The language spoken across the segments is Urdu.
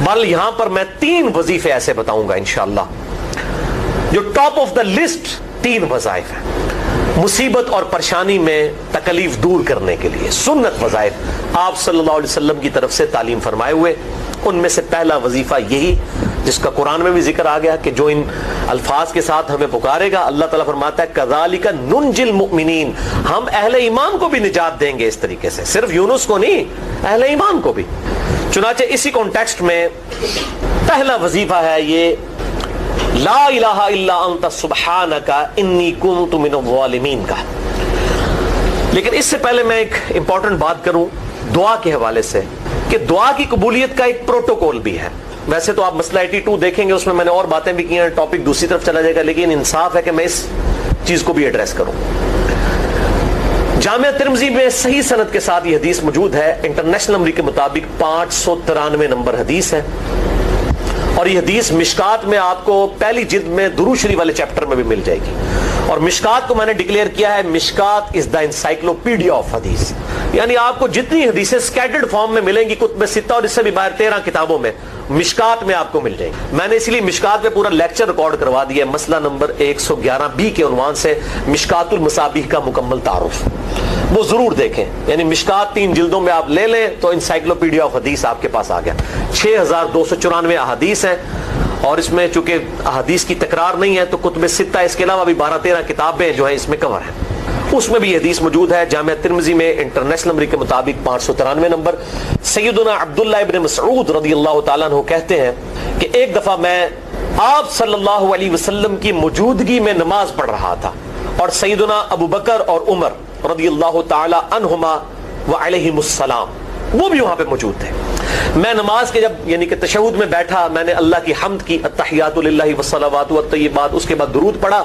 بل یہاں پر میں 3 وظیفے ایسے بتاؤں گا انشاءاللہ جو ٹاپ آف دا لسٹ 3 وظائف ہیں مصیبت اور پریشانی میں تکلیف دور کرنے کے لیے، سنت وظائف آپ صلی اللہ علیہ وسلم کی طرف سے تعلیم فرمائے ہوئے. ان میں سے پہلا وظیفہ یہی جس کا قرآن میں بھی ذکر آ گیا کہ جو ان الفاظ کے ساتھ ہمیں پکارے گا، اللہ تعالیٰ فرماتا ہے کذالک ننجی المؤمنین، ہم اہل ایمان کو بھی نجات دیں گے اس طریقے سے، صرف یونس کو نہیں، اہل ایمان کو بھی. چنانچہ اسی کانٹیکسٹ میں پہلا وظیفہ ہے یہ لا الہ الا انت سبحانک انی کنت من الظالمین کا. لیکن اس سے پہلے میں ایک امپورٹنٹ بات کروں دعا کے حوالے سے کہ دعا کی قبولیت کا ایک پروٹوکول بھی ہے. ویسے تو آپ مسئلہ 82 دیکھیں گے، اس میں نے اور باتیں بھی کی ہیں، ٹاپک دوسری طرف چلا جائے گا، لیکن انصاف ہے کہ میں اس چیز کو بھی ایڈریس کروں. جامعہ ترمذی میں صحیح سند کے ساتھ یہ حدیث موجود ہے، انٹرنیشنل نمبر کے مطابق 593 نمبر حدیث ہے، اور یہ حدیث مشکات میں آپ کو پہلی جلد میں درود شریف والے چیپٹر میں بھی مل جائے گی. اور مشکات کو میں نے ڈکلیئر کیا ہے مشکات از دا انسائکلوپیڈیا آف حدیث، یعنی آپ کو جتنی حدیثیں اسکیٹرڈ فارم میں ملیں گی کتب ستہ اور اس سے بھی باہر 13 کتابوں میں، مشکات میں آپ کو مل جائیں گی. میں نے اسی لیے مشکات میں پورا لیکچر ریکارڈ کروا دیا ہے، مسئلہ نمبر 111B کے عنوان سے مشکات المصابیح کا مکمل تعارف، وہ ضرور دیکھیں. یعنی مشکات 3 جلدوں میں آپ لے لیں تو انسائکلوپیڈیا آف حدیث آپ کے پاس آ گیا. 6294 احادیث ہیں، اور اس میں چونکہ احادیث کی تکرار نہیں ہے تو کتب ستہ اس کے علاوہ بھی 12-13 کتابیں جو ہیں اس میں کور ہیں، اس میں بھی حدیث موجود ہے. جامعہ ترمذی میں انٹرنیشنل نمبر کے مطابق 593 نمبر. سیدنا عبداللہ ابن مسعود رضی اللہ تعالیٰ عنہ کہتے ہیں کہ ایک دفعہ میں آپ صلی اللہ علیہ وسلم کی موجودگی میں نماز پڑھ رہا تھا، اور سیدنا ابو بکر اور عمر رضی اللہ تعالیٰ عنہما وعلیہم السلام وہ بھی وہاں پہ موجود تھے. میں نماز کے جب یعنی کہ تشہد میں بیٹھا، میں نے اللہ کی حمد کی، التحیات للہ والصلوات والطیبات، اس کے بعد درود پڑھا،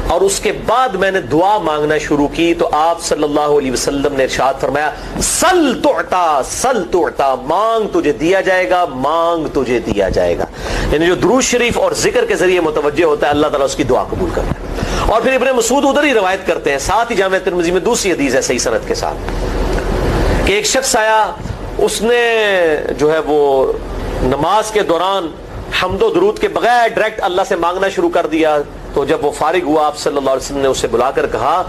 اور اس کے بعد میں نے دعا مانگنا شروع کی تو آپ صلی اللہ علیہ وسلم نے ارشاد فرمایا سل تعطا سل تعطا، مانگ تجھے دیا جائے گا، مانگ تجھے دیا جائے گا. یعنی جو درود شریف اور ذکر کے ذریعے متوجہ ہوتا ہے اللہ تعالیٰ اس کی دعا قبول کرتا ہے. اور پھر ابن مسعود ادھر ہی روایت کرتے ہیں، ساتھ ہی جامعہ ترمذی میں دوسری حدیث ہے صحیح سند کے ساتھ کہ ایک شخص آیا، اس نے جو ہے وہ نماز کے دوران حمد و درود کے بغیر ڈائریکٹ اللہ سے مانگنا شروع کر دیا. تو جب وہ فارغ ہوا آپ صلی اللہ علیہ وسلم نے اسے بلا کر کہا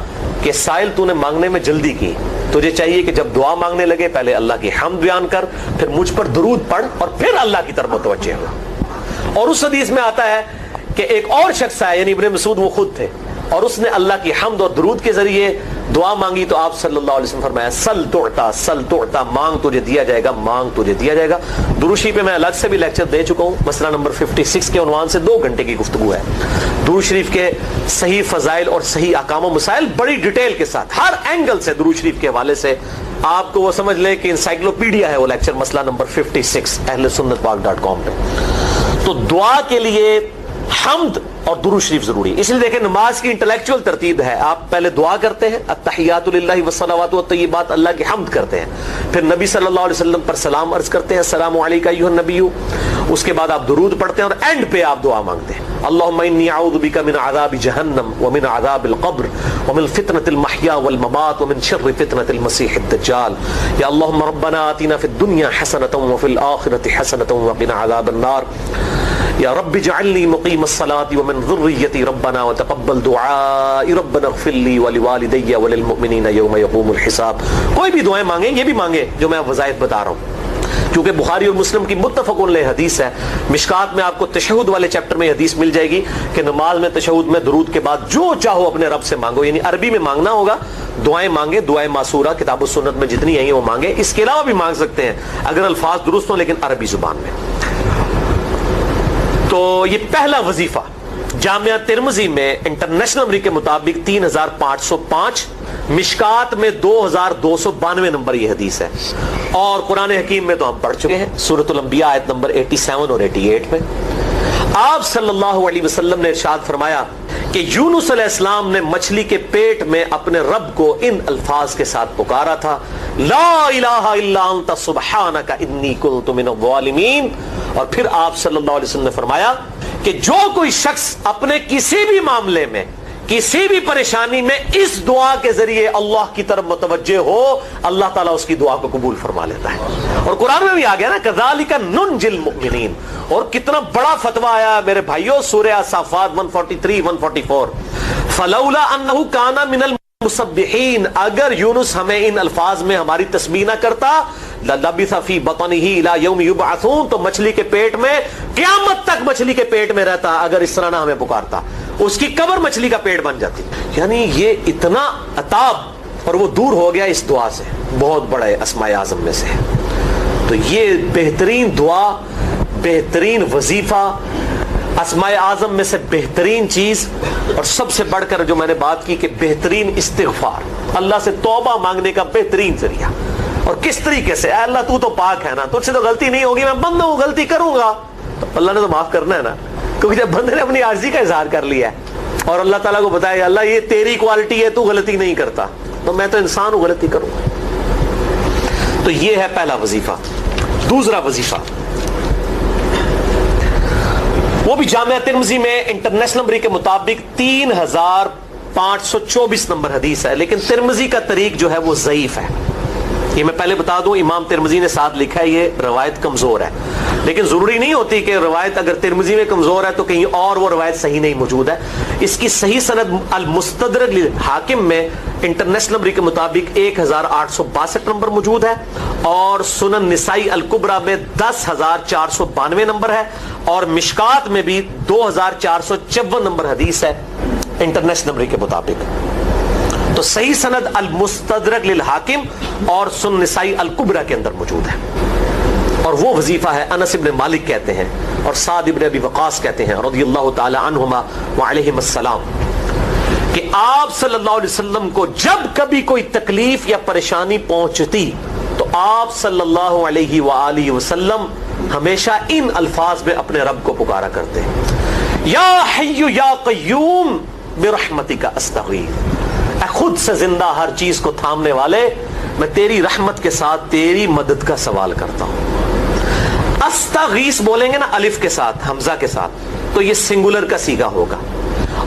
کہ سائل تو نے مانگنے میں جلدی کی، تجھے چاہیے کہ جب دعا مانگنے لگے پہلے اللہ کی حمد بیان کر، پھر مجھ پر درود پڑھ، اور پھر اللہ کی طرف متوجہ ہو. اور اس حدیث میں آتا ہے کہ ایک اور شخص آیا، یعنی ابن مسعود وہ خود تھے، اور اس نے اللہ کی حمد اور درود کے ذریعے دعا مانگی تو آپ صلی اللہ علیہ وسلم فرمایا سل تعطا، مانگ تجھے دیا جائے گا، مانگ تجھے دیا جائے گا. درود شریف پہ میں الگ سے بھی لیکچر دے چکا ہوں، مسئلہ نمبر 56 کے عنوان سے 2 گھنٹے کی گفتگو ہے. درود شریف کے صحیح فضائل اور صحیح احکام و مسائل بڑی ڈیٹیل کے ساتھ ہر اینگل سے درود شریف کے حوالے سے آپ کو وہ سمجھ لیں کہ انسائکلوپیڈیا ہے وہ لیکچر، مسئلہ نمبر 56 اہل سنت پاک.com پہ. تو دعا کے لیے حمد اور درود شریف ضروری. اس لیے دیکھیں نماز کی انٹلیکچوئل ترتیب ہے، آپ پہلے دعا کرتے ہیں التحیات للہ والصلوات والطیبات، اللہ کی حمد کرتے ہیں، پھر نبی صلی اللہ علیہ وسلم پر سلام عرض کرتے ہیں السلام علیکہ ایھا النبی، اس کے بعد آپ درود پڑھتے ہیں، اور اینڈ پہ آپ دعا مانگتے ہیں اللہم انی اعوذ بک من عذاب جہنم ومن عذاب القبر ومن فتنة المحیا والممات ومن شر فتنة المسیح الدجال. یا اللہم ربنا آتنا فی الدنیا حسنة وفی الآخرة حسنة وقنا عذاب النار. یا رب اجعلنی مقیم الصلاة ومن ذریتی ربنا وتقبل دعائی ربنا اغفر لی ولوالدی وللمؤمنین یوم یقوم الحساب. کوئی بھی دعائیں مانگیں، یہ بھی مانگیں جو میں وظائف بتا رہا ہوں، کیونکہ بخاری اور مسلم کی متفق علیہ حدیث ہے. مشکات میں آپ کو تشہد والے چیپٹر میں حدیث مل جائے گی کہ نماز میں تشہد میں درود کے بعد جو چاہو اپنے رب سے مانگو، یعنی عربی میں مانگنا ہوگا، دعائیں مانگیں، دعائیں معصورہ کتاب و سنت میں جتنی ہیں وہ مانگیں. اس کے علاوہ بھی مانگ سکتے ہیں اگر الفاظ درست ہوں لیکن عربی زبان میں. تو یہ پہلا وظیفہ جامعہ ترمذی میں انٹرنیشنل نمبر کے مطابق 3505، مشکات میں 2292 نمبر یہ حدیث ہے. اور قرآن حکیم میں تو ہم پڑھ چکے ہیں سورۃ الانبیاء آیت نمبر 87 اور 88 میں آپ صلی اللہ علیہ وسلم نے ارشاد فرمایا کہ یونس علیہ السلام نے مچھلی کے پیٹ میں اپنے رب کو ان الفاظ کے ساتھ پکارا تھا لا الہ الا انت سبحانک انی کنت من الظالمین. اور پھر آپ صلی اللہ علیہ وسلم نے فرمایا کہ جو کوئی شخص اپنے کسی بھی معاملے میں کسی بھی پریشانی میں اس دعا کے ذریعے اللہ کی طرف متوجہ ہو، اللہ تعالیٰ اس کی دعا کو قبول فرما لیتا ہے۔ اور قرآن میں بھی آ گیا نا کذالک ننجی المؤمنین، اور کتنا بڑا فتویٰ آیا میرے بھائیوں سورہ الصافات 143 144، فلولا انہ کان من المسبحین، اگر یونس ہمیں ان الفاظ میں ہماری تسبیح نہ کرتا، للبث فی بطنہ الی یوم یبعثون، تو مچھلی کے پیٹ میں قیامت تک مچھلی کے پیٹ میں رہتا اگر اس طرح نہ ہمیں پکارتا، اس کی قبر مچھلی کا پیٹ بن جاتی۔ یعنی یہ اتنا عطاب، اور وہ دور ہو گیا اس دعا سے، بہت بڑے اسماء اعظم میں سے ہے۔ تو یہ بہترین دعا، بہترین وظیفہ، اسماء اعظم میں سے بہترین چیز، اور سب سے بڑھ کر جو میں نے بات کی کہ بہترین استغفار، اللہ سے توبہ مانگنے کا بہترین ذریعہ۔ اور کس طریقے سے، اے اللہ تو پاک ہے نا، تجھ سے تو غلطی نہیں ہوگی، میں بندہ ہوں غلطی کروں گا، تو اللہ نے تو معاف کرنا ہے نا، کیونکہ جب بندے نے اپنی عاجزی کا اظہار کر لیا ہے اور اللہ تعالیٰ کو بتایا اللہ یہ تیری کوالٹی ہے، تو غلطی نہیں کرتا، تو میں تو انسان ہوں غلطی کروں گا۔ تو یہ ہے پہلا وظیفہ۔ دوسرا وظیفہ وہ بھی جامعہ ترمذی میں انٹرنیشنل نمبر کے مطابق 3524 نمبر حدیث ہے، لیکن ترمذی کا طریق جو ہے وہ ضعیف ہے۔ یہ میں پہلے بتا دوں، امام ترمذی نے ساتھ لکھا ہے یہ روایت کمزور ہے، لیکن ضروری نہیں ہوتی کہ روایت اگر ترمذی میں کمزور ہے تو کہیں اور وہ روایت صحیح نہیں موجود ہے۔ اس کی صحیح سند المستدرک للحاکم میں انٹرنیشنل نمبر کے مطابق 1862 نمبر موجود ہے، اور سنن نسائی الکبریٰ میں 10492 نمبر ہے، اور مشکات میں بھی 2454 نمبر حدیث ہے انٹرنیشنل نمبر کے مطابق۔ تو صحیح سند المستدرک للحاکم اور سنن نسائی الکبریٰ کے اندر موجود ہے، اور وہ وظیفہ ہے انس ابن مالک کہتے ہیں اور سعد ابن ابی وقاص کہتے ہیں رضی اللہ تعالی عنہما وعلیہم السلام کہ آپ صلی اللہ علیہ وسلم کو جب کبھی کوئی تکلیف یا پریشانی پہنچتی تو آپ صلی اللہ علیہ وآلہ وسلم ہمیشہ ان الفاظ میں اپنے رب کو پکارا کرتے ہیں، یا حی یا قیوم برحمتک استغیث، اے خود سے زندہ ہر چیز کو تھامنے والے، میں تیری رحمت کے ساتھ تیری مدد کا سوال کرتا ہوں۔ استغیث بولیں گے نا الف کے ساتھ، حمزہ کے ساتھ، تو یہ سنگولر کا صیغہ ہوگا،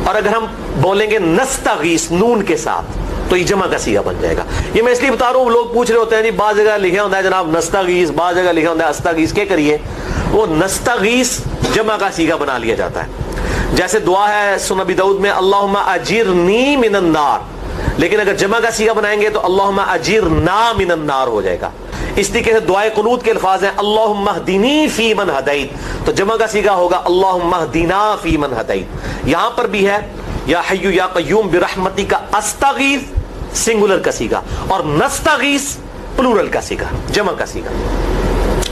اور اگر ہم بولیں گے نستغیث نون کے ساتھ تو یہ جمع کا صیغہ بن جائے گا۔ یہ میں اس لیے بتا رہا ہوں، لوگ پوچھ رہے ہوتے ہیں جی بعض جگہ لکھا ہوتا ہے جناب نستغیث، بعض جگہ لکھا ہوتا ہے استغیث، کیا کریے؟ وہ نستغیث جمع کا صیغہ بنا لیا جاتا ہے، جیسے دعا ہے سنن ابی داؤد میں اللہم اجرنی من النار، لیکن اگر جمع کا صیغہ بنائیں گے تو اللہم اجرنا من النار ہو جائے گا۔ اس طریقے سے دعائے قنوت کے الفاظ ہیں اللہم اہدنی فی من ہدیت، تو جمع کا صیغہ ہوگا اللہم اہدنا فی من ہدیت۔ یہاں پر بھی ہے یا حی یا قیوم برحمتی کا استغیث سنگولر کا صیغہ، اور نستغیث پلورل کا صیغہ، جمع کا صیغہ۔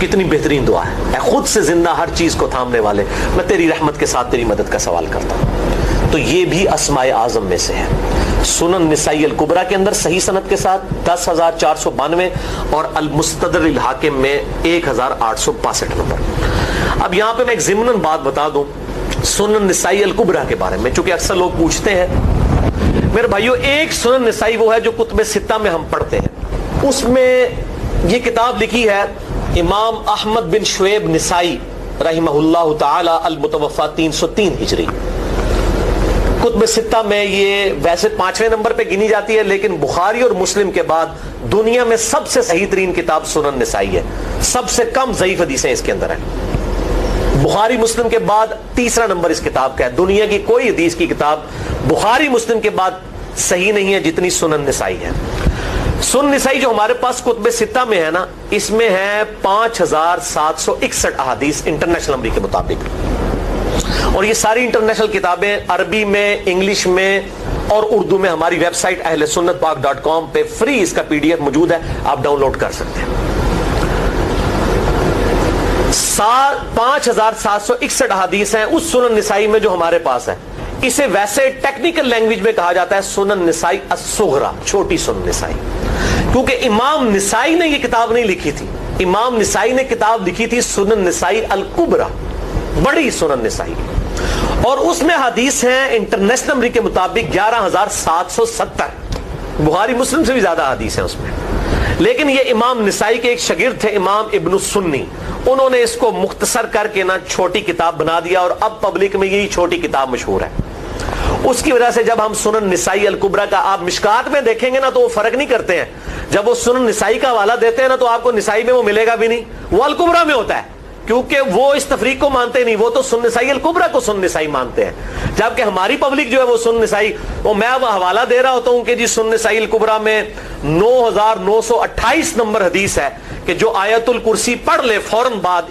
کتنی بہترین دعا ہے، اے خود سے زندہ ہر چیز کو تھامنے والے، میں تیری رحمت کے ساتھ تیری مدد کا سوال کرتا ہوں۔ تو یہ بھی اسماء اعظم میں سے ہے۔ سنن نسائی الکبریٰ کے اندر صحیح سند کے ساتھ 10492 اور المستدرک للحاکم میں 1862 نمبر۔ اب یہاں پہ میں ایک ضمناً بات بتا دوں سنن نسائی الکبریٰ کے بارے میں، چونکہ اکثر لوگ پوچھتے ہیں میرے بھائیو، ایک سنن نسائی وہ ہے جو کتب ستہ میں ہم پڑھتے ہیں، اس میں یہ کتاب لکھی ہے امام احمد بن شعیب نسائی رحمہ اللہ تعالی المتوفى 303 ہجری۔ کتب ستہ میں یہ ویسے 5ویں نمبر پہ گنی جاتی ہے، لیکن بخاری اور مسلم کے بعد دنیا میں سب سے صحیح ترین کتاب سنن نسائی ہے، سب سے کم ضعیف حدیثیں اس کے اندر ہیں۔ بخاری مسلم کے بعد تیسرا نمبر اس کتاب کا ہے، دنیا کی کوئی حدیث کی کتاب بخاری مسلم کے بعد صحیح نہیں ہے جتنی سنن نسائی ہے۔ سنن نسائی جو ہمارے پاس کتب ستہ میں ہے نا، اس میں ہے 5761 احادیث انٹرنیشنل نمبر کے مطابق، اور یہ ساری انٹرنیشنل کتابیں عربی میں، انگلش میں اور اردو میں ہماری ویب سائٹ اہل سنت پاک .com پہ فری اس کا PDF موجود ہے، آپ ڈاؤن لوڈ کر سکتے ہیں۔ 5761 احادیث ہیں اس سنن نسائی میں جو ہمارے پاس ہے۔ اسے ویسے ٹیکنیکل لینگویج میں کہا جاتا ہے سنن نسائی الصغریٰ، چھوٹی سنن نسائی، کیونکہ امام نسائی نے یہ کتاب نہیں لکھی تھی، امام نسائی نے کتاب لکھی تھی سنن نسائی الکبریٰ، بڑی سنن نسائی، اور اس میں حدیث ہیں انٹرنیشنل نمبر کے مطابق 11770، بخاری مسلم سے بھی زیادہ حدیث ہیں اس میں۔ لیکن یہ امام نسائی کے ایک شاگرد تھے امام ابن السنی، انہوں نے اس کو مختصر کر کے نا چھوٹی کتاب بنا دیا، اور اب پبلک میں یہی چھوٹی کتاب مشہور ہے۔ اس کی وجہ سے جب ہم سنن نسائی الکبریٰ کا آپ مشکات میں دیکھیں گے نا تو وہ فرق نہیں کرتے ہیں. جب وہ سنن نسائی کا حوالہ دیتے ہیں نا تو آپ کو نسائی میں وہ ملے گا بھی نہیں, وہ الکبریٰ میں ہوتا ہے, کیونکہ وہ اس تفریق کو مانتے نہیں, وہ تو سنن نسائی الکبریٰ کو سنن نسائی مانتے ہیں. جبکہ ہماری پبلک جو ہے وہ سنن نسائی, وہ میں اب حوالہ دے رہا ہوتا ہوں کہ جی سنن نسائی الکبریٰ میں 9928 نمبر حدیث ہے کہ جو آیت الکرسی پڑھ لے فوراً بعد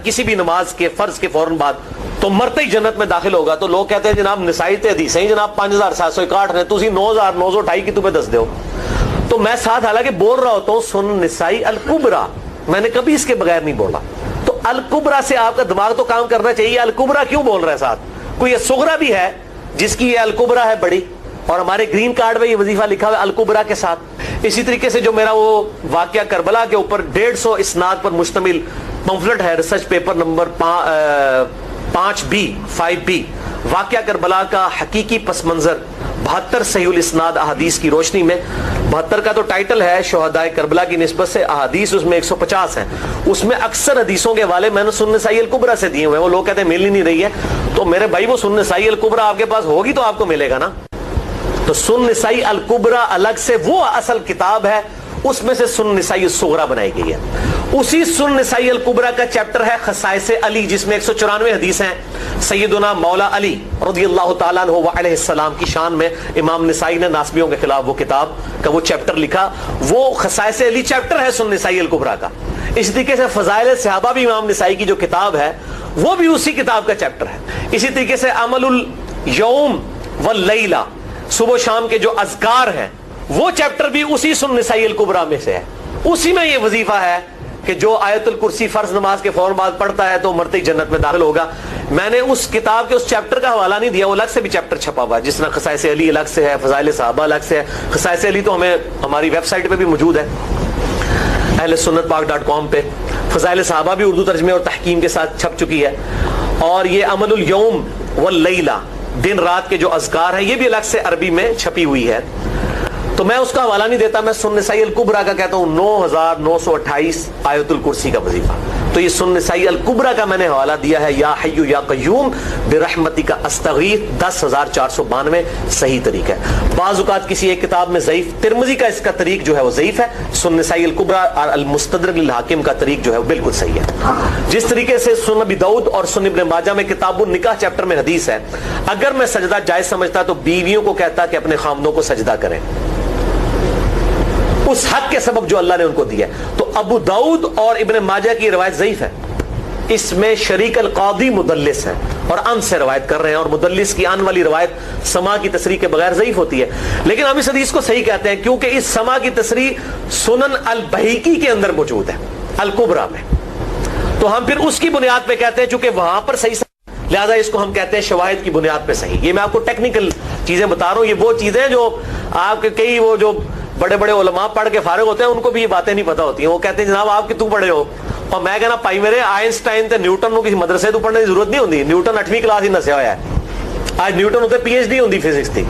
کسی بھی نماز کے فرض کے فوراً بعد تو مرتے ہی جنت میں داخل ہوگا. تو لوگ کہتے ہیں جناب نسائی تے حدیث ہیں جناب 5761 نے, تسی 9928 کی تمہیں دس دیو. تو میں ساتھ حالانکہ بول رہا ہوتا ہوں سنن نسائی الکبریٰ, میں نے کبھی اس کے بغیر نہیں بولا. تو الکبریٰ سے آپ کا دماغ تو کام کرنا چاہیے, الکبریٰ کیوں بول رہا ہے ساتھ؟ کوئی یہ صغریٰ بھی ہے جس کی یہ الکبریٰ ہے بڑی, اور ہمارے گرین کارڈ میں یہ وظیفہ لکھا ہوا ہے الکبریٰ کے ساتھ. اسی طریقے سے جو میرا وہ واقعہ کربلا کے اوپر 150 اسناد پر مشتمل پمفلٹ ہے, ریسرچ پیپر نمبر 5B واقعہ کربلا کا حقیقی پس منظر 72 صحیح الاسناد احادیث کی روشنی میں. 72 کا تو ٹائٹل ہے شہدائے کربلا کی نسبت سے, احادیث اس میں 150 ہیں. اس میں اکثر حدیثوں کے حوالے میں نے سنن نسائی الکبریٰ سے دیے ہوئے ہیں. وہ لوگ کہتے ہیں مل ہی نہیں رہی ہے, تو میرے بھائی وہ سنن نسائی الکبریٰ آپ کے پاس ہوگی تو آپ کو ملے گا نا. تو سنن نسائی الکبریٰ الگ سے وہ اصل کتاب ہے, اس میں سے سنن نسائی الصغریٰ بنائی گئی ہے. اسی سنن نسائی الکبریٰ کا چیپٹر ہے خصائص علی, جس میں 194 حدیث ہیں. سیدنا مولا علی رضی اللہ تعالیٰ عنہ علیہ السلام کی شان میں امام نسائی نے ناسبیوں کے خلاف وہ کتاب کا وہ چیپٹر لکھا, وہ خصائص علی چیپٹر ہے سنن نسائی الکبریٰ کا. اس طریقے سے فضائل صحابہ بھی امام نسائی کی جو کتاب ہے وہ بھی اسی کتاب کا چیپٹر ہے. اسی طریقے سے عمل الیوم واللیلہ, صبح و شام کے جو اذکار ہیں وہ چیپٹر بھی اسی سنن نسائی الکبریٰ میں سے ہے. اسی میں یہ وظیفہ ہے کہ جو آیت الکرسی فرض نماز کے فوراً بعد پڑھتا ہے تو مرتے ہی جنت میں داخل ہوگا. میں نے اس کتاب کے اس چیپٹر کا حوالہ نہیں دیا, وہ الگ سے بھی چیپٹر چھپا ہوا ہے, جس طرح خصائص علی الگ سے ہے, فضائل صحابہ الگ سے ہے. خصائص علی تو ہمیں ہماری ویب سائٹ پہ بھی موجود ہے اہل سنت پاک.com پہ. فضائل صحابہ بھی اردو ترجمے اور تحکیم کے ساتھ چھپ چکی ہے. اور یہ عمل الیوم واللیلہ, دن رات کے جو اذکار ہیں, یہ بھی الگ سے عربی میں چھپی ہوئی ہے. تو میں اس کا حوالہ نہیں دیتا, میں سنن نسائی الکبریٰ کا کہتا ہوں 9928 آیت الکرسی کا وظیفہ. تو یہ سنن نسائی الکبریٰ کا میں نے حوالہ دیا ہے یا حی یا قیوم برحمتک استغیث 10492 صحیح طریق ہے. بعض اوقات کسی ایک کتاب میں ضعیف, ترمذی کا اس کا طریق جو ہے وہ ضعیف ہے, سنن نسائی الکبریٰ اور المستدرک للحاکم کا طریق جو ہے وہ بالکل صحیح ہے. جس طریقے سے سنن ابی داؤد اور سنن ابن ماجہ میں کتاب النکاح چیپٹر میں حدیث ہے, اگر میں سجدہ جائز سمجھتا تو بیویوں کو کہتا کہ اپنے خامدوں کو سجدہ کریں اس حق کے سبب جو اللہ نے ان کو دیا. تو ابو داؤد اور ابن ماجہ کی روایت ضعیف ہے, اس میں شریک القاضی مدلس ہے اور ان سے روایت کر رہے ہیں, اور مدلس کی ان والی روایت سما کی تصریح کے بغیر ضعیف ہوتی ہے. لیکن ہم اس حدیث کو صحیح کہتے ہیں کیونکہ اس سما کی تصریح سنن البہیقی کے اندر موجود ہے الکبریٰ میں, تو ہم پھر اس کی بنیاد پہ کہتے ہیں چونکہ وہاں پر صحیح, لہذا اس کو ہم کہتے ہیں شواہد کی بنیاد پہ صحیح. یہ میں آپ کو ٹیکنیکل چیزیں بتا رہا ہوں, یہ وہ چیزیں جو آپ کے کئی وہ جو بڑے بڑے علماء پڑھ کے فارغ ہوتے ہیں ان کو بھی یہ باتیں نہیں پتہ ہوتی ہیں. وہ کہتے ہیں جناب آپ کہ تو پڑھے ہو, اور میں کہنا پائی میرے آئنسٹائن تے نیوٹن کو کسی مدرسے تو پڑھنے کی ضرورت نہیں ہوتی. نیوٹن 8ویں کلاس ہی نسیا ہوا ہے, آج نیوٹن ہوتے PhD ہوتی فزکس تھی.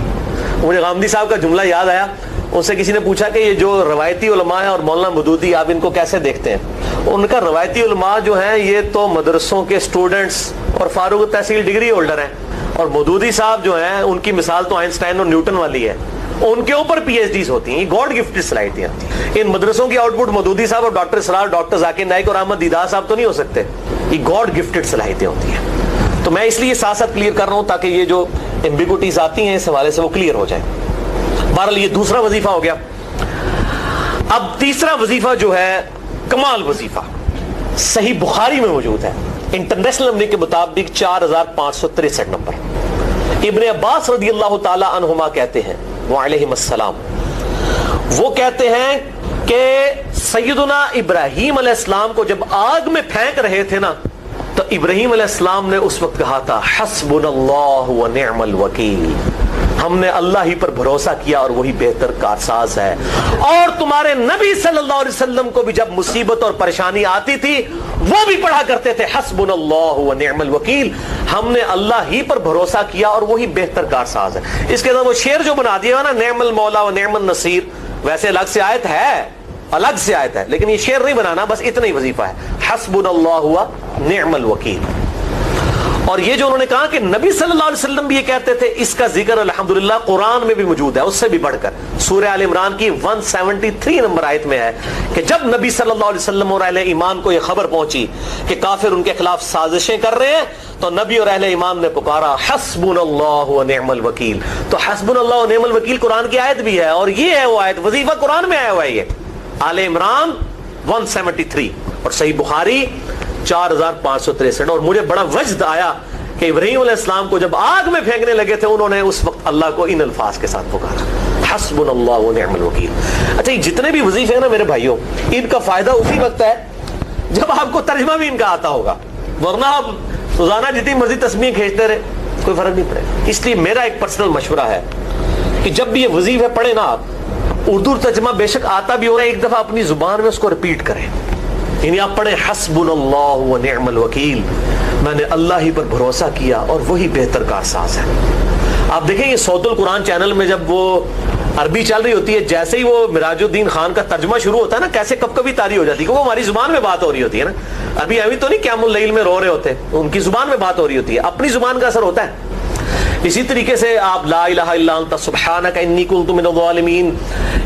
مجھے غامدی صاحب کا جملہ یاد آیا, ان سے کسی نے پوچھا کہ یہ جو روایتی علماء ہیں اور مولانا مودودی آپ ان کو کیسے دیکھتے ہیں؟ ان کا روایتی علماء جو ہیں یہ تو مدرسوں کے اسٹوڈنٹس اور فاروق تحصیل ڈگری ہولڈر ہیں, اور مودودی صاحب جو ہیں ان کی مثال تو آئنسٹائن اور نیوٹن والی ہے, ان کے اوپر PhDs ہوتی ہیں. یہ گاڈ گفٹڈ صلاحیتیں ہوتی ہیں. ان مدرسوں کی آؤٹ پٹ مودودی صاحب اور ڈاکٹر اسرار, ڈاکٹر ذاکر نائک اور احمد دیدار صاحب تو نہیں ہو سکتے. یہ گاڈ گفٹڈ صلاحیتیں ہوتی ہیں. تو میں اس لیے ساتھ ساتھ کلیئر کر رہا ہوں تاکہ یہ جو ایمبیگوٹیز آتی ہیں اس حوالے سے وہ کلیئر ہو جائیں. بہرحال یہ دوسرا وظیفہ ہو گیا. اب تیسرا وظیفہ جو ہے کمال وظیفہ, صحیح بخاری میں موجود ہے, انٹرنیشنل نمبر کے مطابق 4563 نمبر. ابن عباس رضی اللہ تعالی عنہما کہتے ہیں وعلیہم السلام, وہ کہتے ہیں کہ سیدنا ابراہیم علیہ السلام کو جب آگ میں پھینک رہے تھے نا, تو ابراہیم علیہ السلام نے اس وقت کہا تھا حسبنا اللہ ونعم الوکیل, ہم نے اللہ ہی پر بھروسہ کیا اور وہی بہتر کارساز ہے. اور تمہارے نبی صلی اللہ علیہ وسلم کو بھی جب مصیبت اور پریشانی آتی تھی وہ بھی پڑھا کرتے تھے حسبنا اللہ ونعم الوکیل, ہم نے اللہ ہی پر بھروسہ کیا اور وہی بہتر کارساز ہے. اس کے اندر وہ شعر جو بنا دیا نا, نعم المولا ونعم النصیر, ویسے الگ سے آیت ہے, الگ سے آیت ہے, لیکن یہ شعر نہیں بنانا, بس اتنا ہی وظیفہ ہے حسبنا اللہ ونعم الوکیل. اور یہ جو انہوں نے کہا کہ نبی صلی اللہ علیہ وسلم بھی یہ کہتے تھے، اس کا ذکر الحمدللہ قرآن میں بھی موجود ہے، اس سے بھی بڑھ کر سورہ آل عمران کی 173 نمبر آیت میں ہے کہ جب نبی صلی اللہ علیہ وسلم اور اہل ایمان کو یہ خبر پہنچی کہ کافر ان کے خلاف سازشیں کر رہے ہیں، تو نبی اور اہل ایمان نے پکارا حسبنا اللہ و نعم الوکیل. تو حسبنا اللہ و نعم الوکیل قرآن کی آیت بھی ہے، اور یہ ہے وہ آیت، وظیفہ قرآن میں آیا ہوا ہے، یہ آل عمران 173 اور صحیح بخاری 4563. اور مجھے بڑا وجد آیا کہ ابراہیم علیہ السلام کو جب آگ میں پھینکنے لگے تھے، انہوں نے اس وقت اللہ کو ان الفاظ کے ساتھ پکارا، حسبنا اللہ و نعم الوکیل. اچھا یہ جتنے بھی وظیفے ہیں نا میرے بھائیوں، ان کا فائدہ اسی وقت ہے جب آپ کو ترجمہ بھی ان کا آتا ہوگا، ورنہ آپ روزانہ جتنی مرضی تسبیح کھینچتے رہے کوئی فرق نہیں پڑے گا. اس لیے میرا ایک پرسنل مشورہ ہے کہ جب بھی یہ وظیفے پڑھیں نا آپ، اردو ترجمہ بے شک آتا بھی ہو رہا ہے، ایک دفعہ اپنی زبان میں اس کو ریپیٹ کریں. یعنی آپ پڑھیں حسبنا اللہ و نعم الوکیل، میں نے اللہ ہی پر بھروسہ کیا اور وہی بہتر کارساز ہے. آپ دیکھیں یہ صوت القرآن چینل میں جب وہ عربی چل رہی ہوتی ہے، جیسے ہی وہ مراج الدین خان کا ترجمہ شروع ہوتا ہے نا، کیسے کب کبھی تاری ہو جاتی ہے، کیونکہ وہ ہماری زبان میں بات ہو رہی ہوتی ہے نا. ابھی ابھی تو نہیں قیام اللیل میں رو رہے ہوتے، ان کی زبان میں بات ہو رہی ہوتی ہے، اپنی زبان کا اثر ہوتا ہے. اسی طریقے سے آپ لا الہ الا انت سبحانک انی کنت من الظالمین،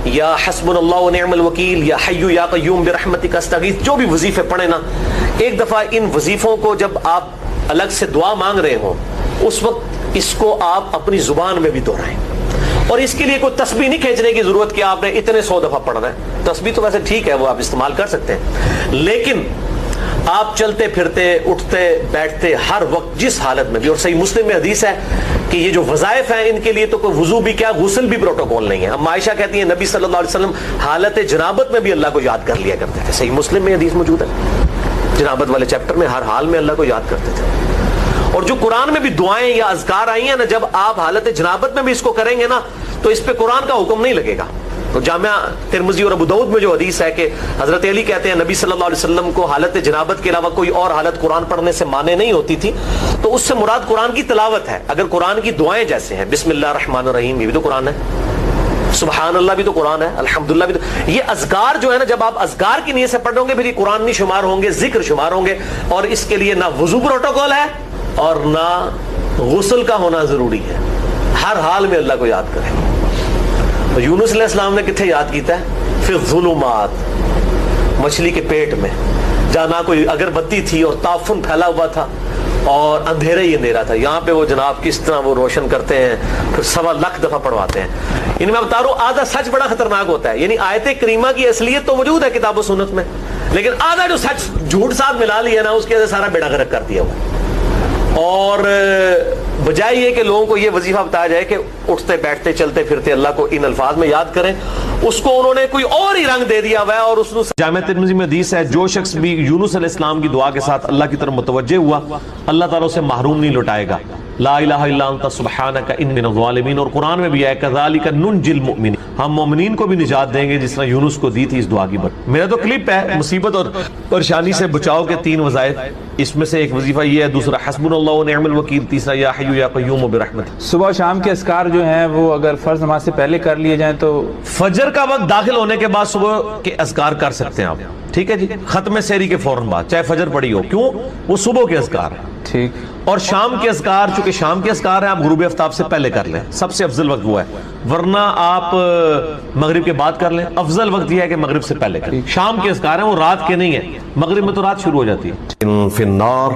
یا حسبنا اللہ و نعم الوکیل، یا حی یا قیوم برحمتک استغیث، جو بھی وظیفے پڑھیں نا، ایک دفعہ ان وظیفوں کو جب آپ الگ سے دعا مانگ رہے ہوں، اس وقت اس کو آپ اپنی زبان میں بھی دہرائیں. اور اس کے لیے کوئی تسبیح نہیں کھینچنے کی ضرورت کہ آپ نے اتنے 100 دفعہ پڑھنا ہے. تسبیح تو ویسے ٹھیک ہے، وہ آپ استعمال کر سکتے ہیں، لیکن آپ چلتے پھرتے اٹھتے بیٹھتے ہر وقت جس حالت میں بھی، اور صحیح مسلم میں حدیث ہے کہ یہ جو وظائف ہیں ان کے لیے تو کوئی وضو بھی کیا، غسل بھی پروٹوکول نہیں ہے. ہم عائشہ کہتی ہیں نبی صلی اللہ علیہ وسلم حالت جنابت میں بھی اللہ کو یاد کر لیا کرتے تھے. صحیح مسلم میں حدیث موجود ہے، جنابت والے چیپٹر میں ہر حال میں اللہ کو یاد کرتے تھے. اور جو قرآن میں بھی دعائیں یا اذکار آئی ہیں نا، جب آپ حالت جنابت میں بھی اس کو کریں گے نا، تو اس پہ قرآن کا حکم نہیں لگے گا. تو جامعہ ترمذی اور ابو داؤد میں جو حدیث ہے کہ حضرت علی کہتے ہیں نبی صلی اللہ علیہ وسلم کو حالت جنابت کے علاوہ کوئی اور حالت قرآن پڑھنے سے مانے نہیں ہوتی تھی، تو اس سے مراد قرآن کی تلاوت ہے. اگر قرآن کی دعائیں جیسے ہیں بسم اللہ الرحمن الرحیم، یہ بھی تو قرآن ہے، سبحان اللہ بھی تو قرآن ہے، الحمدللہ بھی تو، یہ اذکار جو ہے نا، جب آپ اذکار کی نیت سے پڑھ رہے ہوں گے پھر یہ قرآن نہیں شمار ہوں گے، ذکر شمار ہوں گے. اور اس کے لیے نہ وضو پروٹوکول ہے اور نہ غسل کا ہونا ضروری ہے، ہر حال میں اللہ کو یاد کریں. یونس علیہ السلام نے کتنے یاد کیتا ہے؟ پھر ظلمات، مچھلی کے پیٹ میں، جہاں نہ کوئی اگر بتی تھی اور تعفن پھیلا ہوا تھا اور اندھیرا ہی اندھیرا تھا، یہاں پہ وہ جناب کس طرح وہ روشن کرتے ہیں، پھر 1.25 دفعہ پڑھواتے ہیں. ان میں بتا رہا ہوں آدھا سچ بڑا خطرناک ہوتا ہے. یعنی آیت کریمہ کی اصلیت تو موجود ہے کتاب و سنت میں، لیکن آدھا جو سچ جھوٹ ساتھ ملا لیا نا، اس کے سارا بیڑا غرق کر دیا ہوا. اور بجائے یہ کہ لوگوں کو یہ وظیفہ بتایا جائے کہ اٹھتے بیٹھتے چلتے پھرتے اللہ کو ان الفاظ میں یاد کریں، اس کو انہوں نے کوئی اور ہی رنگ دے دیا ہوا ہے. اور اس نے جامعہ ترمذی میں حدیث ہے جو شخص بھی یونس علیہ السلام کی دعا کے ساتھ اللہ کی طرف متوجہ ہوا، اللہ تعالیٰ اسے محروم نہیں لوٹائے گا. لا الہ الا انت سبحانک انی من الظالمین. اور قرآن میں بھی ہے کذالک ننجی المؤمنین، ہم مومنین کو بھی نجات دیں گے جس طرح یونس کو دی تھی اس دعا کی برکت. میرا تو کلپ ہے مصیبت اور پریشانی سے بچاؤ کے 3 وظائف، اس میں سے ایک وظیفہ یہ ہے، دوسرا حسبنا اللہ و نعم الوکیل، تیسرا یا حی یا قیوم برحمتک. صبح شام کے اذکار جو ہیں وہ اگر فرض نماز سے پہلے کر لیے جائیں تو فجر کا وقت داخل ہونے کے بعد صبح کے اذکار کر سکتے ہیں آپ، ٹھیک ہے جی، ختم سحری کے فوراً بعد، چاہے فجر پڑی ہو، کیوں؟ وہ صبح کے اذکار ہیں. ٹھیک. اور شام کے اذکار، چونکہ شام کے اذکار ہیں، آپ غروب آفتاب سے پہلے کر لیں، سب سے افضل وقت وہ ہے. ورنہ آپ مغرب کے بعد کر لیں، افضل وقت یہ ہے کہ مغرب سے پہلے کریں. شام کے اذکار ہیں وہ رات کے نہیں ہیں، مغرب میں تو رات شروع ہو جاتی ہے. فی النار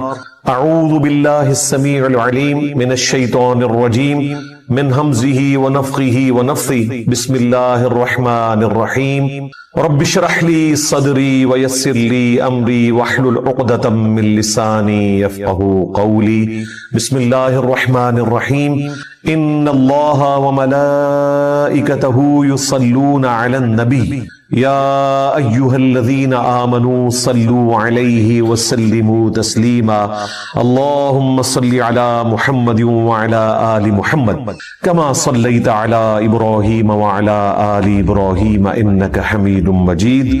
اعوذ باللہ السمیع العلیم من الشیطان الرجیم من حمزہ ونفخہ ونفثہ بسم اللہ الرحمن الرحیم رب اشرح لی صدری ویسر لی امری واحلل عقدۃ من لسانی یفقہوا قولی. بسم اللہ الرحمن الرحیم ان اللہ وملائکتہ یصلون علی النبی یا ایہا الذین آمنوا صلوا علیہ وسلموا تسلیما. اللہم صل علی محمد وعلی آل محمد کما صلیت علی ابراہیم وعلی آل ابراہیم انک حمید مجید.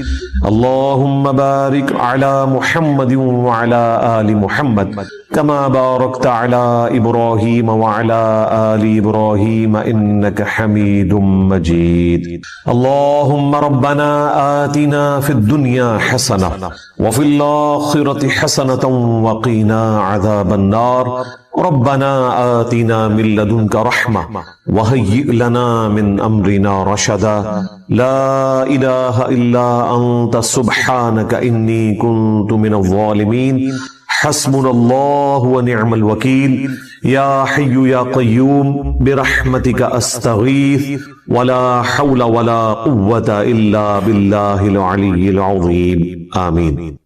اللہم بارک علی محمد وعلی آل محمد کما بارکت علی ابراہیم وعلی آل ابراہیم انک حمید مجید. اللہم ربنا ربنا آتنا في الدنيا حسنة وفي الآخرة حسنة وقنا عذاب النار ربنا آتنا من لدنك رحمة وهيئ لنا من أمرنا رشدا لا إله إلا أنت سبحانك إني كنت من الظالمين حسبنا الله ونعم الوكيل يا حي يا قيوم برحمتك أستغيث ولا حول ولا قوة إلا بالله العلي العظيم آمين۔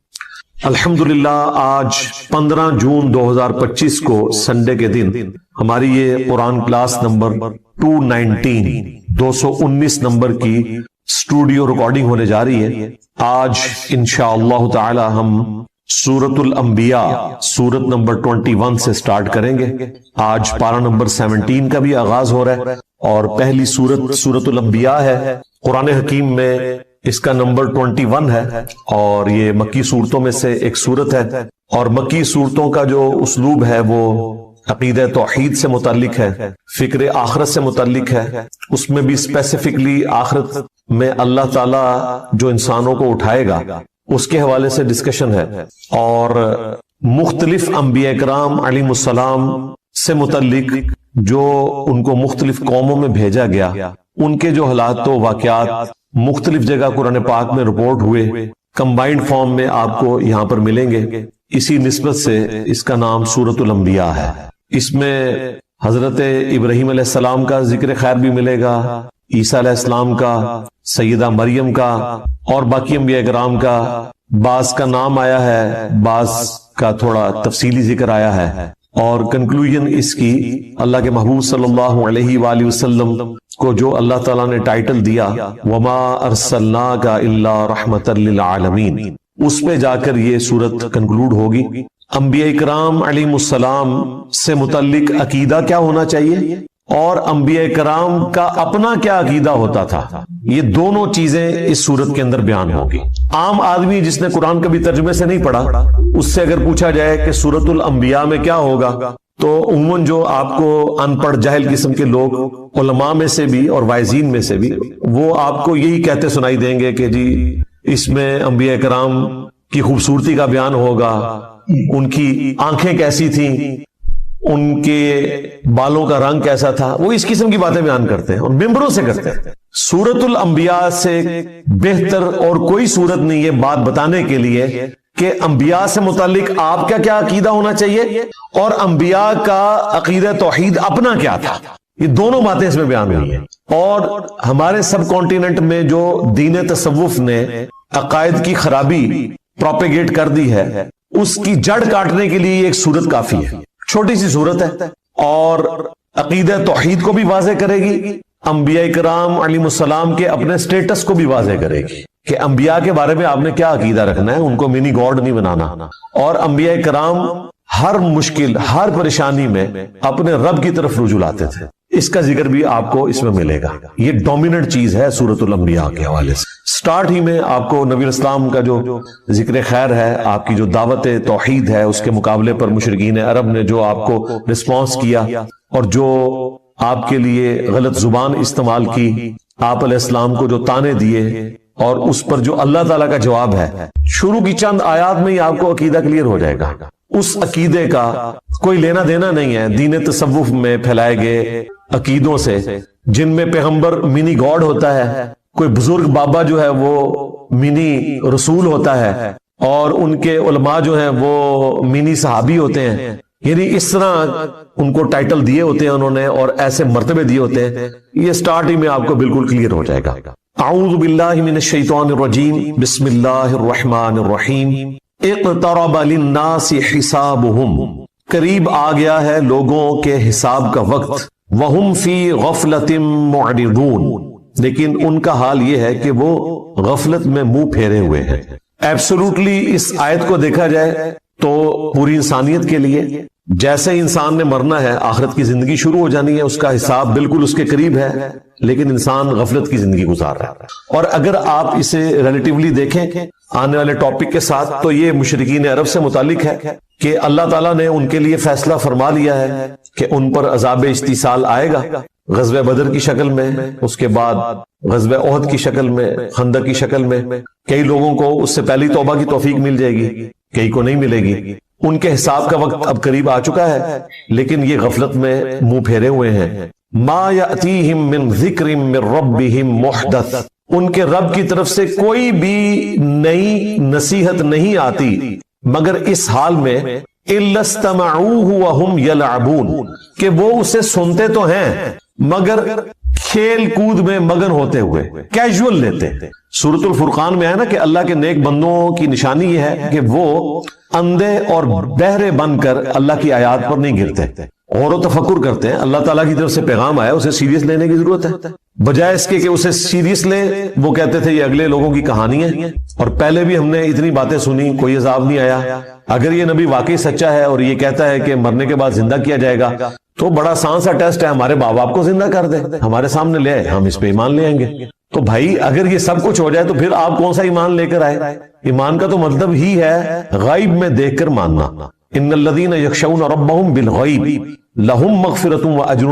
الحمدللہ آج 15 جون 2025 کو سنڈے کے دن ہماری یہ قرآن کلاس نمبر 219 نمبر کی اسٹوڈیو ریکارڈنگ ہونے جا رہی ہے۔ آج انشاءاللہ تعالی ہم سورۃ الانبیاء سورت نمبر 21 سے سٹارٹ کریں گے۔ آج پارہ نمبر 17 کا بھی آغاز ہو رہا ہے اور پہلی سورت سورۃ الانبیاء ہے۔ قرآن حکیم میں اس کا نمبر 21 ہے اور یہ مکی صورتوں میں سے ایک صورت ہے، اور مکی صورتوں کا جو اسلوب ہے وہ عقیدہ توحید سے متعلق ہے، فکر آخرت سے متعلق ہے۔ اس میں بھی اسپیسیفکلی آخرت میں اللہ تعالی جو انسانوں کو اٹھائے گا اس کے حوالے سے ڈسکشن ہے، اور مختلف انبیاء کرام علیہ السلام سے متعلق جو ان کو مختلف قوموں میں بھیجا گیا، ان کے جو حالات و واقعات مختلف جگہ قرآن پاک میں رپورٹ ہوئے، کمبائنڈ فارم میں آپ کو یہاں پر ملیں گے۔ اسی نسبت سے اس کا نام سورۃ الانبیاء ہے۔ اس میں حضرت ابراہیم علیہ السلام کا ذکر خیر بھی ملے گا، عیسیٰ علیہ السلام کا، سیدہ مریم کا، اور باقی انبیاء کرام کا۔ بعض کا نام آیا ہے، بعض کا تھوڑا تفصیلی ذکر آیا ہے، اور کنکلوژن اس کی اللہ کے محبوب صلی اللہ علیہ وآلہ وسلم کو جو اللہ تعالیٰ نے ٹائٹل دیا وما ارسلناک الا رحمتا للعالمین، اس پہ جا کر یہ سورت کنکلوڈ ہوگی۔ انبیاء کرام علیہ السلام سے متعلق عقیدہ کیا ہونا چاہیے اور انبیاء کرام کا اپنا کیا عقیدہ ہوتا تھا، یہ دونوں چیزیں اس سورت کے اندر بیان ہوگی۔ عام آدمی جس نے قرآن کبھی ترجمے سے نہیں پڑھا، اس سے اگر پوچھا جائے کہ سورۃ الانبیاء میں کیا ہوگا، تو عموماً جو آپ کو ان پڑھ جاہل قسم کے لوگ علماء میں سے بھی اور واعظین میں سے بھی، وہ آپ کو یہی کہتے سنائی دیں گے کہ جی اس میں انبیاء کرام کی خوبصورتی کا بیان ہوگا، ان کی آنکھیں کیسی تھیں، ان کے بالوں کا رنگ کیسا تھا، وہ اس قسم کی باتیں بیان کرتے ہیں اور ممبروں سے کرتے ہیں۔ سورۃ الانبیاء سے بہتر اور کوئی سورت نہیں یہ بات بتانے کے لیے کہ انبیاء سے متعلق آپ کا کیا عقیدہ ہونا چاہیے اور انبیاء کا عقیدہ توحید اپنا کیا تھا، یہ دونوں باتیں اس میں بیان ہوئی ہیں۔ اور ہمارے سب کانٹیننٹ میں جو دین تصوف نے عقائد کی خرابی پروپیگیٹ کر دی ہے، اس کی جڑ کاٹنے کے لیے ایک سورت کافی ہے، چھوٹی سی سورت ہے، اور عقیدہ توحید کو بھی واضح کرے گی، انبیاء کرام علیہ السلام کے اپنے سٹیٹس کو بھی واضح کرے گی کہ انبیاء کے بارے میں آپ نے کیا عقیدہ رکھنا ہے، ان کو منی گاڈ نہیں بنانا، اور انبیاء کرام ہر مشکل ہر پریشانی میں اپنے رب کی طرف رجوع لاتے تھے، اس کا ذکر بھی آپ کو اس میں ملے گا۔ یہ ڈومیننٹ چیز ہے سورۃ الانبیاء کے حوالے سے۔ سٹارٹ ہی میں آپ کو نبی اسلام کا جو ذکر خیر ہے، آپ کی جو دعوت توحید ہے، اس کے مقابلے پر مشرکین عرب نے جو آپ کو رسپانس کیا اور جو آپ کے لیے غلط زبان استعمال کی، آپ علیہ السلام کو جو تانے دیے، اور اس پر جو اللہ تعالیٰ کا جواب ہے، شروع کی چند آیات میں ہی آپ کو عقیدہ کلیئر ہو جائے گا۔ اس عقیدے کا کوئی لینا دینا نہیں ہے دین تصوف میں پھیلائے گئے عقیدوں سے، جن میں پیغمبر منی گاڈ ہوتا ہے، کوئی بزرگ بابا جو ہے وہ منی رسول ہوتا ہے، اور ان کے علماء جو ہیں وہ منی صحابی ہوتے ہیں، یعنی اس طرح ان کو ٹائٹل دیے ہوتے ہیں انہوں نے اور ایسے مرتبے دیے ہوتے ہیں۔ یہ سٹارٹ ہی میں آپ کو بالکل کلیئر ہو جائے گا۔ اعوذ باللہ من الشیطان الرجیم، بسم اللہ الرحمن الرحیم۔ اقترب للناس حسابهم، قریب آ گیا ہے لوگوں کے حساب کا وقت، وہم فی غفلۃ معرضون، لیکن ان کا حال یہ ہے کہ وہ غفلت میں منہ پھیرے ہوئے ہیں۔ ایبسولوٹلی اس آیت کو دیکھا جائے تو پوری انسانیت کے لیے جیسے انسان نے مرنا ہے، آخرت کی زندگی شروع ہو جانی ہے، اس کا حساب بالکل اس کے قریب ہے، لیکن انسان غفلت کی زندگی گزار رہا ہے. اور اگر آپ اسے ریلیٹیولی دیکھیں آنے والے ٹاپک کے ساتھ تو یہ مشرکین عرب سے متعلق ہے کہ اللہ تعالیٰ نے ان کے لیے فیصلہ فرما لیا ہے کہ ان پر عذاب استیصال آئے گا غزوہ بدر کی شکل میں، اس کے بعد غزوہ احد کی شکل میں، خندق کی شکل میں. کئی لوگوں کو اس سے پہلی توبہ کی توفیق مل جائے گی، کئی کو نہیں ملے گی. ان کے حساب کا وقت اب قریب آ چکا ہے، لیکن یہ غفلت میں منہ پھیرے ہوئے ہیں. ما یأتیہم من ذکر من ربہم محدث، ان کے رب کی طرف سے کوئی بھی نئی نصیحت نہیں آتی مگر اس حال میں الا استمعوہ وہم یلعبون، کہ وہ اسے سنتے تو ہیں مگر کھیل کود میں مگن ہوتے ہوئے، کیجول لیتے. سورۃ الفرقان میں ہے نا کہ اللہ کے نیک بندوں کی نشانی یہ ہے کہ وہ اندھے اور بہرے بن کر اللہ کی آیات پر نہیں گرتے، غور و تفکر کرتے ہیں. اللہ تعالیٰ کی طرف سے پیغام آیا، اسے سیریس لینے کی ضرورت ہے. بجائے اس کے کہ اسے سیریس لیں، وہ کہتے تھے یہ اگلے لوگوں کی کہانی ہے، اور پہلے بھی ہم نے اتنی باتیں سنی، کوئی عذاب نہیں آیا. اگر یہ نبی واقعی سچا ہے اور یہ کہتا ہے کہ مرنے کے بعد زندہ کیا جائے گا تو بڑا آسان سا ٹیسٹ ہے، ہمارے ماں باپ کو زندہ کر دے، ہمارے سامنے لے آئے، ہم اس پہ ایمان لے آئیں گے. تو بھائی اگر یہ سب کچھ ہو جائے تو پھر آپ کون سا ایمان لے کر آئے؟ ایمان کا تو مطلب ہی ہے غیب میں دیکھ کر ماننا. ان الذین یخشون ربہم بالغیب لہم مغفرۃ واجر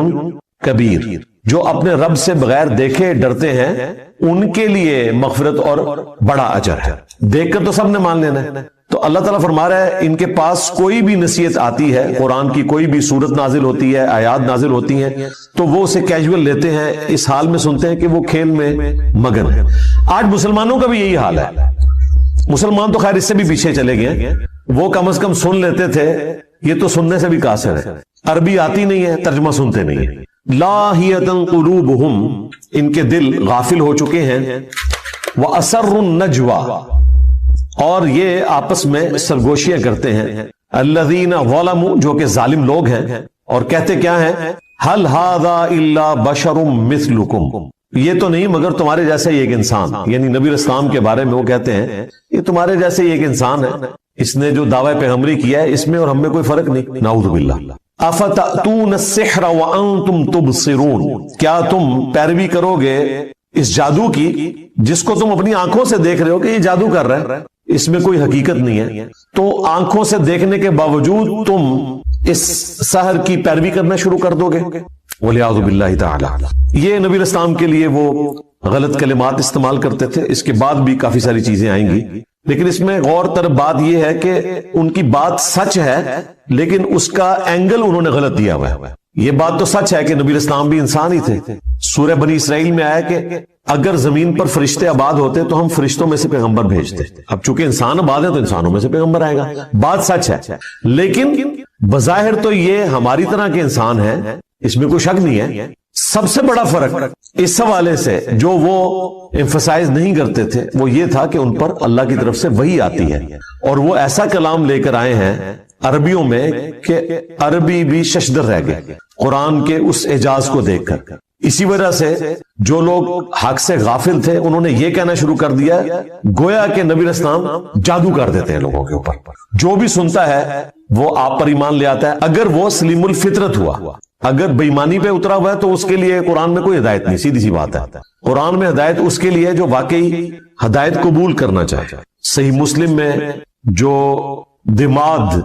کبیر، جو اپنے رب سے بغیر دیکھے ڈرتے ہیں ان کے لیے مغفرت اور بڑا اجر ہے. دیکھ کر تو سب نے مان لینا ہے. تو اللہ تعالیٰ فرما رہا ہے ان کے پاس کوئی بھی نصیحت آتی ہے، قرآن کی کوئی بھی صورت نازل ہوتی ہے، آیات نازل ہوتی ہیں، تو وہ اسے کیجول لیتے ہیں، اس حال میں سنتے ہیں کہ وہ کھیل میں مگن ہے. آج مسلمانوں کا بھی یہی حال ہے. مسلمان تو خیر اس سے بھی پیچھے چلے گئے، وہ کم از کم سن لیتے تھے، یہ تو سننے سے بھی قاصر ہے. عربی آتی نہیں ہے، ترجمہ سنتے نہیں ہیں. لاہیۃ قلوبہم، ان کے دل غافل ہو چکے ہیں. وَأَسَرُّ النَّجْوَى، اور یہ آپس میں سرگوشیاں کرتے ہیں. الذین ظلموا، جو کہ ظالم لوگ ہیں، اور کہتے کیا ہیں؟ هل هذا الا بشر مثلکم، یہ تو نہیں مگر تمہارے جیسے ایک انسان. یعنی نبی اسلام کے بارے میں وہ کہتے ہیں یہ تمہارے جیسے ایک انسان ہے، اس نے جو دعوی پیغمبری کیا ہے اس میں اور ہم میں کوئی فرق نہیں. نعوذ باللہ. افتأتون السحر وانتم تبصرون، کیا تم پیروی کرو گے اس جادو کی جس کو تم اپنی آنکھوں سے دیکھ رہے ہو کہ یہ جادو کر رہا ہے، اس میں کوئی حقیقت نہیں ہے، تو آنکھوں سے دیکھنے کے باوجود تم اس سحر کی پیروی کرنا شروع کر دو گے. وَلِعَوْذُ بِاللَّهِ تَعَالَى. یہ نبی اسلام کے لیے وہ غلط کلمات استعمال کرتے تھے. اس کے بعد بھی کافی ساری چیزیں آئیں گی، لیکن اس میں غور طرف بات یہ ہے کہ ان کی بات سچ ہے لیکن اس کا اینگل انہوں نے غلط دیا ہوا ہے. یہ بات تو سچ ہے کہ نبی اسلام بھی انسان ہی تھے. سورہ بنی اسرائیل میں آیا کہ اگر زمین پر فرشتے آباد ہوتے تو ہم فرشتوں میں سے پیغمبر بھیجتے. اب چونکہ انسان آباد ہے تو انسانوں میں سے پیغمبر آئے گا. بات سچ ہے، لیکن بظاہر تو یہ ہماری طرح کے انسان ہیں، اس میں کوئی شک نہیں ہے. سب سے بڑا فرق اس حوالے سے جو وہ ایمفسائز نہیں کرتے تھے وہ یہ تھا کہ ان پر اللہ کی طرف سے وحی آتی ہے، اور وہ ایسا کلام لے کر آئے ہیں عربیوں میں کہ عربی بھی ششدر رہ گئے قرآن کے اس اعجاز کو دیکھ کر. اسی وجہ سے جو لوگ حق سے غافل تھے انہوں نے یہ کہنا شروع کر دیا گویا کہ نبی اسلام جادو کر دیتے ہیں لوگوں کے اوپر. جو بھی سنتا ہے وہ آپ پر ایمان لے آتا ہے اگر وہ سلیم الفطرت ہوا. اگر بے ایمانی پہ اترا ہوا ہے تو اس کے لیے قرآن میں کوئی ہدایت نہیں. سیدھی سی بات ہے، قرآن میں ہدایت اس کے لیے جو واقعی ہدایت قبول کرنا چاہے. صحیح مسلم میں جو دماد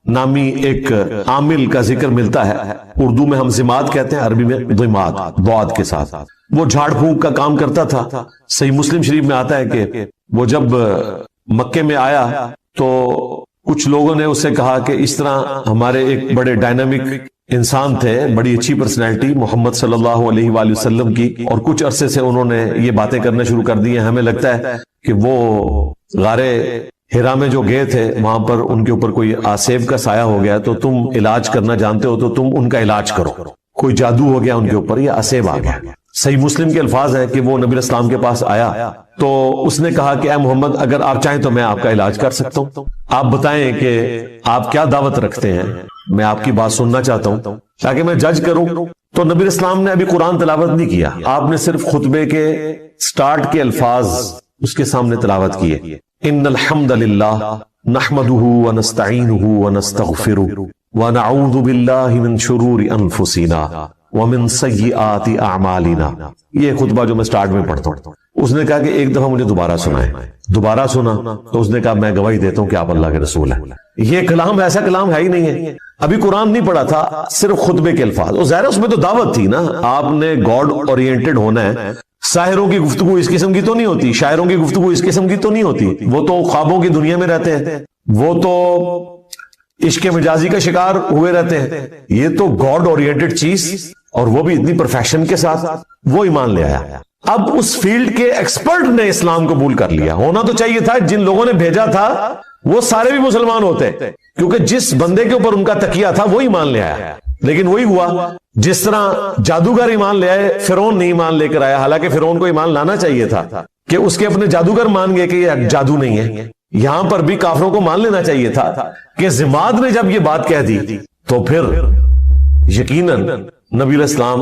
نامی ایک عامل کا ذکر ملتا ہے، اردو میں ہم زماد کہتے ہیں، عربی میں دماد ضاد کے ساتھ. وہ جھاڑ پھونک کا کام کرتا تھا. صحیح مسلم شریف میں آتا ہے کہ وہ جب مکے میں آیا تو کچھ لوگوں نے اس سے کہا کہ اس طرح ہمارے ایک بڑے ڈائنامک انسان تھے، بڑی اچھی پرسنالٹی محمد صلی اللہ علیہ وآلہ وسلم کی، اور کچھ عرصے سے انہوں نے یہ باتیں کرنا شروع کر دی ہیں. ہمیں لگتا ہے کہ وہ غار ہرا میں جو گئے تھے وہاں پر ان کے اوپر کوئی آسیب کا سایہ ہو گیا، تو تم علاج کرنا جانتے ہو تو تم ان کا علاج کرو. کوئی جادو ہو گیا ان کے اوپر یا آسیب آ گیا. صحیح مسلم کے الفاظ ہیں کہ وہ نبی اسلام کے پاس آیا تو اس نے کہا کہ اے محمد اگر آپ چاہیں تو میں آپ کا علاج کر سکتا ہوں. آپ بتائیں کہ آپ کیا دعوت رکھتے ہیں، میں آپ کی بات سننا چاہتا ہوں تاکہ میں جج کروں. تو نبی اسلام نے ابھی قرآن تلاوت نہیں کیا، آپ نے صرف خطبے کے سٹارٹ کے الفاظ اس کے سامنے تلاوت کیے. ان الحمد للہ نحمده ونستعینه ونستغفره ونعوذ باللہ من شرور انفسنا ومن سیئات اعمالنا. یہ خطبہ جو میں سٹارٹ میں پڑھتا ہوں, اس نے کہا کہ ایک دفعہ مجھے دوبارہ سنائے. دوبارہ سنا تو اس نے کہا میں گواہی دیتا ہوں کہ آپ اللہ کے رسول ہیں. یہ کلام ایسا کلام ہے ہی نہیں ہے. ابھی قرآن نہیں پڑھا تھا, صرف خطبے کے الفاظ. اور ظاہر اس میں تو دعوت تھی نا, آپ نے گاڈ اورینٹڈ ہونا ہے. ساحروں کی گفتگو اس قسم کی تو نہیں ہوتی, شاعروں کی گفتگو اس قسم کی تو نہیں ہوتی. وہ تو خوابوں کی دنیا میں رہتے ہیں, وہ تو عشق مجازی کا شکار ہوئے رہتے ہیں. یہ تو گاڈ اورینٹڈ چیز, اور وہ بھی اتنی پرفیکشن کے ساتھ, وہ ایمان لے آیا. اب اس فیلڈ کے ایکسپرٹ نے اسلام قبول کر لیا. ہونا تو چاہیے تھا, جن لوگوں نے بھیجا تھا وہ سارے بھی مسلمان ہوتے, کیونکہ جس بندے کے اوپر ان کا تکیہ تھا وہ ایمان لے آیا. لیکن وہی ہوا جس طرح جادوگر ایمان لے آئے, فرعون نہیں ایمان لے کر آیا. حالانکہ فرعون کو ایمان لانا چاہیے تھا کہ اس کے اپنے جادوگر مان گئے کہ یہ جادو نہیں ہے. یہاں پر بھی کافروں کو مان لینا چاہیے تھا کہ ضماد نے جب یہ بات کہہ دی تو پھر یقیناً نبی علیہ السلام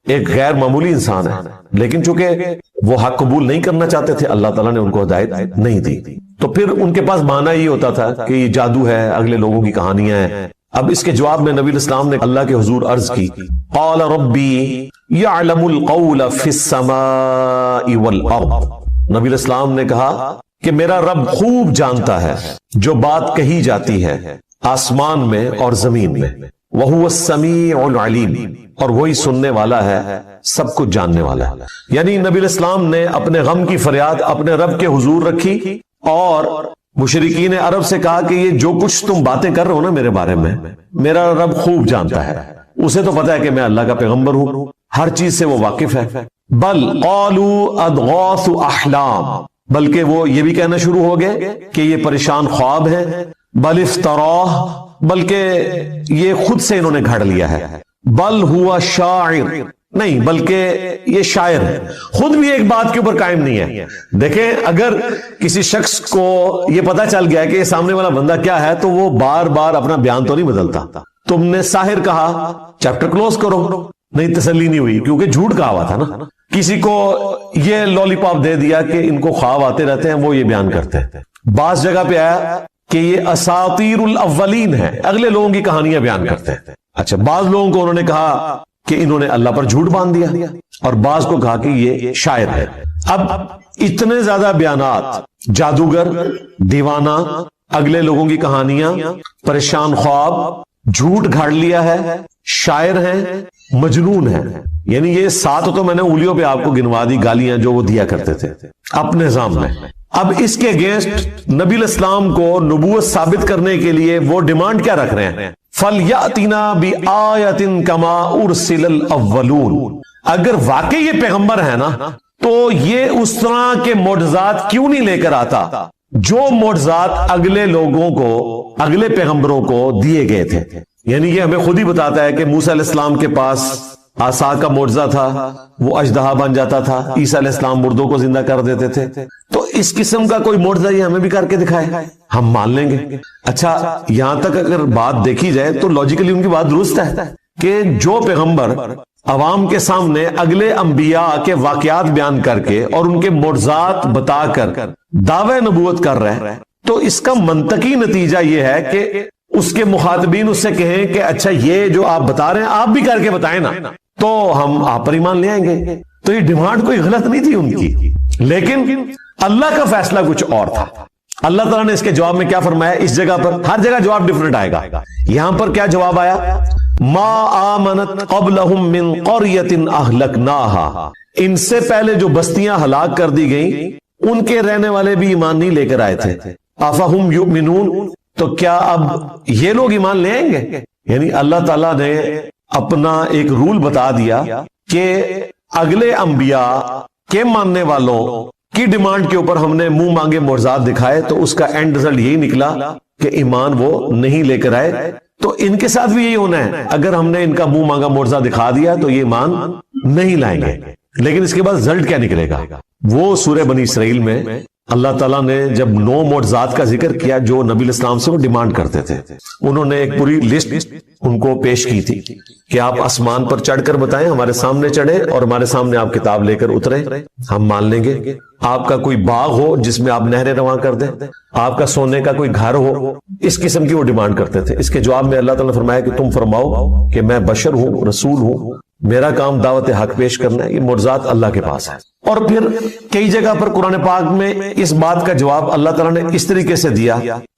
ایک غیر معمولی انسان ہے. لیکن چونکہ وہ حق قبول نہیں کرنا چاہتے تھے, اللہ تعالیٰ نے ان کو ہدایت نہیں دی, تو پھر ان کے پاس بہانہ یہ ہوتا تھا کہ یہ جادو ہے, اگلے لوگوں کی کہانیاں ہیں. اب اس کے جواب میں نبی علیہ السلام نے اللہ کے حضور عرض کی, قال ربی یعلم القول فی السماء والارض. نبی علیہ السلام نے کہا کہ میرا رب خوب جانتا ہے جو بات کہی جاتی ہے آسمان میں اور زمین میں. وَهُوَ السَّمِيعُ الْعَلِيمُ, اور وہی سننے والا ہے, سب کچھ جاننے والا ہے. یعنی نبی علیہ السلام نے اپنے غم کی فریاد اپنے رب کے حضور رکھی, اور مشرکین عرب سے کہا کہ یہ جو کچھ تم باتیں کر رہے ہو نا میرے بارے میں, میرا رب خوب جانتا ہے. اسے تو پتا ہے کہ میں اللہ کا پیغمبر ہوں, ہر چیز سے وہ واقف ہے. بل قالوا اضغاث احلام, بلکہ وہ یہ بھی کہنا شروع ہو گئے کہ یہ پریشان خواب ہے. بل افتراہ, بلکہ یہ خود سے انہوں نے گھڑ لیا ہے. بل ہوا شاعر, نہیں بلکہ یہ شاعر ہے, خود بھی ایک بات کے اوپر قائم نہیں ہے. دیکھیں اگر کسی شخص کو یہ پتا چل گیا کہ یہ سامنے والا بندہ کیا ہے تو وہ بار بار اپنا بیان تو نہیں بدلتا. تم نے ساحر کہا, چیپٹر کلوز کرو. نہیں, تسلی نہیں ہوئی کیونکہ جھوٹ کہا ہوا تھا نا. کسی کو یہ لولی پاپ دے دیا کہ ان کو خواب آتے رہتے ہیں, وہ یہ بیان کرتے ہیں. بعض جگہ پہ آیا کہ یہ اساطیر الاولین ہے, اگلے لوگوں کی کہانیاں بیان کرتے ہیں. اچھا, بعض لوگوں کو انہوں نے کہا کہ انہوں نے اللہ پر جھوٹ باندھ دیا, اور بعض کو کہا کہ یہ شاعر ہے. اب اتنے زیادہ بیانات, جادوگر, دیوانہ, اگلے لوگوں کی کہانیاں, پریشان خواب, جھوٹ گھاڑ لیا ہے, شاعر ہیں, مجنون ہیں. یعنی یہ 7 تو میں نے انگلیوں پہ آپ کو گنوا دی گالیاں جو وہ دیا کرتے تھے اپنے نظام میں. اب اس کے اگینسٹ نبی علیہ السلام کو نبوت ثابت کرنے کے لیے وہ ڈیمانڈ کیا رکھ رہے ہیں, فَلْيَأْتِنَا بِآيَةٍ كَمَا أُرْسِلَ الْأَوَّلُونَ. اگر واقعی یہ پیغمبر ہے نا تو یہ اس طرح کے معجزات کیوں نہیں لے کر آتا جو معجزات اگلے لوگوں کو, اگلے پیغمبروں کو دیے گئے تھے. یعنی یہ ہمیں خود ہی بتاتا ہے کہ موسیٰ علیہ السلام کے پاس عصا کا معجزہ تھا, وہ اژدہا بن جاتا تھا. عیسیٰ علیہ السلام مردوں کو زندہ کر دیتے تھے. تو اس قسم کا کوئی معجزہ یہ ہمیں بھی کر کے دکھائے, ہم مان لیں گے. اچھا, یہاں تک اگر بات دیکھی جائے تو لاجیکلی ان کی بات درست ہے کہ جو پیغمبر عوام کے سامنے اگلے انبیاء کے واقعات بیان کر کے اور ان کے معجزات بتا کر دعوی نبوت کر رہے ہیں, تو اس کا منطقی نتیجہ یہ ہے کہ اس کے مخاطبین اس سے کہیں کہ اچھا یہ جو آپ بتا رہے ہیں آپ بھی کر کے بتائیں نا, تو ہم آپ پر ایمان لے آئیں گے. تو یہ ڈیمانڈ کوئی غلط نہیں تھی ان کی, لیکن اللہ کا فیصلہ کچھ اور تھا. اللہ تعالیٰ نے اس کے جواب میں کیا فرمایا, اس جگہ پر ہر جگہ جواب ڈیفرنٹ آئے گا. یہاں پر کیا جواب آیا, ما آمنت قبلہم من قریۃ اہلکناہا, ان سے پہلے جو بستیاں ہلاک کر دی گئیں ان کے رہنے والے بھی ایمان نہیں لے کر آئے تھے. افہم یؤمنون, تو کیا اب یہ لوگ ایمان لے آئیں گے. یعنی اللہ تعالیٰ نے اپنا ایک رول بتا دیا کہ اگلے انبیاء کے ماننے والوں کی ڈیمانڈ کے اوپر ہم نے منہ مانگے معجزات دکھائے, تو اس کا اینڈ رزلٹ یہی نکلا کہ ایمان وہ نہیں لے کر آئے. تو ان کے ساتھ بھی یہی ہونا ہے, اگر ہم نے ان کا منہ مانگا معجزہ دکھا دیا تو یہ ایمان نہیں لائیں گے. لیکن اس کے بعد رزلٹ کیا نکلے گا, وہ سورہ بنی اسرائیل میں اللہ تعالیٰ نے جب 9 معجزات کا ذکر کیا جو نبی علیہ السلام سے وہ ڈیمانڈ کرتے تھے, انہوں نے ایک پوری لسٹ ان کو پیش کی تھی کہ آپ آسمان پر چڑھ کر بتائیں, ہمارے سامنے چڑھے اور ہمارے سامنے آپ کتاب لے کر اترے, ہم مان لیں گے. آپ کا کوئی باغ ہو جس میں آپ نہریں رواں کر دیں, آپ کا سونے کا کوئی گھر ہو, اس قسم کی وہ ڈیمانڈ کرتے تھے. اس کے جواب میں اللہ تعالیٰ نے فرمایا کہ تم فرماؤ کہ میں بشر ہوں, رسول ہوں, میرا کام دعوت حق پیش کرنا ہے، یہ معجزات اللہ کے پاس ہے۔ اور پھر کئی جگہ پر قرآن پاک میں اس بات کا جواب اللہ تعالیٰ نے اس طریقے سے دیا